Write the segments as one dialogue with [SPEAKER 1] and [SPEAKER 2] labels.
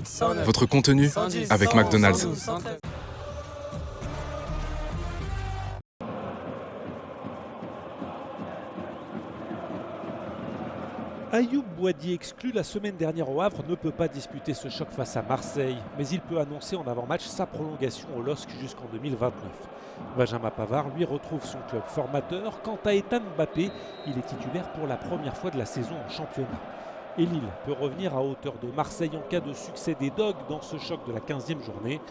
[SPEAKER 1] 108, 109.
[SPEAKER 2] Votre contenu
[SPEAKER 1] 110,
[SPEAKER 2] avec
[SPEAKER 1] 111,
[SPEAKER 2] McDonald's.
[SPEAKER 1] 112, 113.
[SPEAKER 3] Ayoub Boadi, exclu la semaine dernière au Havre, ne peut pas disputer ce choc face à Marseille, mais il peut annoncer en avant-match sa prolongation au LOSC jusqu'en 2029. Benjamin Pavard, lui, retrouve son club formateur. Quant à Ethan Mbappé, il est titulaire pour la première fois de la saison en championnat. Et Lille peut revenir à hauteur de Marseille en cas de succès des Dogs dans ce choc de la 15e journée.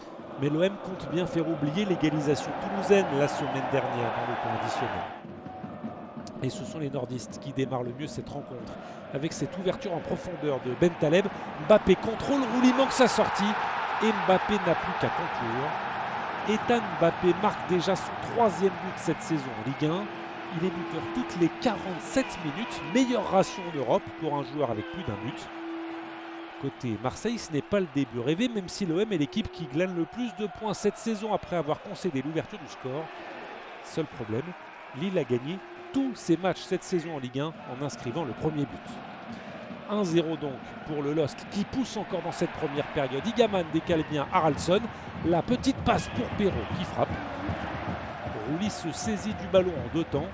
[SPEAKER 3] Mais l'OM compte bien faire oublier l'égalisation toulousaine la semaine dernière dans le temps additionnel. Et ce sont les nordistes qui démarrent le mieux cette rencontre. Avec cette ouverture en profondeur de Ben Taleb, Mbappé contrôle, Rouli manque sa sortie et Mbappé n'a plus qu'à conclure. Ethan Mbappé marque déjà son 3e but cette saison en Ligue 1. Il est buteur toutes les 47 minutes, meilleure ration en Europe pour un joueur avec plus d'un but. Côté Marseille, ce n'est pas le début rêvé, même si l'OM est l'équipe qui glane le plus de points cette saison après avoir concédé l'ouverture du score. Seul problème, Lille a gagné tous ses matchs cette saison en Ligue 1 en inscrivant le premier but. 1-0 donc pour le LOSC qui pousse encore dans cette première période. Igaman décale bien Haraldsson. La petite passe pour Perraud qui frappe. Rouli se saisit du ballon en deux temps,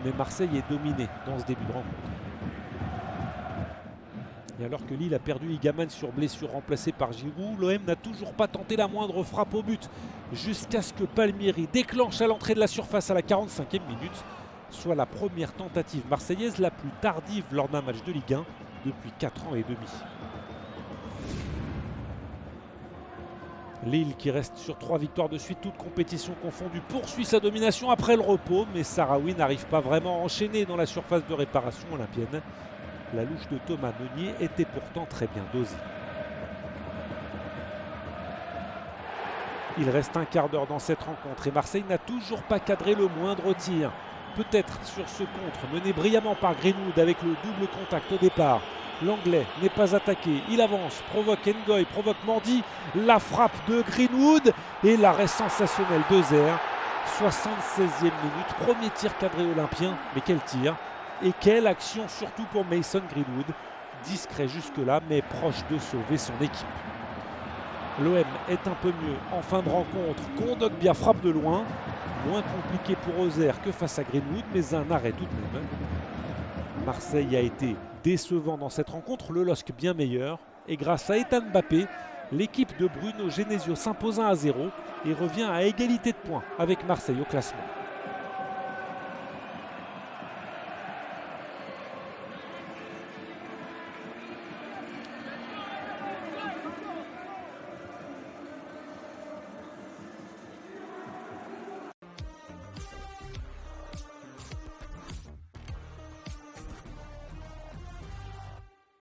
[SPEAKER 3] mais Marseille est dominé dans ce début de rencontre. Et alors que Lille a perdu Igaman sur blessure remplacé par Giroud, l'OM n'a toujours pas tenté la moindre frappe au but jusqu'à ce que Palmieri déclenche à l'entrée de la surface à la 45e minute, soit la première tentative marseillaise la plus tardive lors d'un match de Ligue 1 depuis 4 ans et demi. Lille, qui reste sur 3 victoires de suite, toutes compétitions confondues, poursuit sa domination après le repos, mais Sahraoui n'arrive pas vraiment à enchaîner dans la surface de réparation olympienne. La louche de Thomas Meunier était pourtant très bien dosée. Il reste un quart d'heure dans cette rencontre et Marseille n'a toujours pas cadré le moindre tir. Peut-être sur ce contre mené brillamment par Greenwood avec le double contact au départ. L'Anglais n'est pas attaqué, il avance, provoque Ngoy, provoque Mandy, la frappe de Greenwood et l'arrêt sensationnel de Zer. 76e minute, premier tir cadré olympien, mais quel tir et quelle action surtout pour Mason Greenwood, discret jusque-là mais proche de sauver son équipe. L'OM est un peu mieux en fin de rencontre, Kondogbia frappe de loin, moins compliqué pour Ozer que face à Greenwood, mais un arrêt tout de même. Marseille a été décevant dans cette rencontre, le LOSC bien meilleur, et grâce à Ethan Mbappé, l'équipe de Bruno Genesio s'impose 1-0 et revient à égalité de points avec Marseille au classement.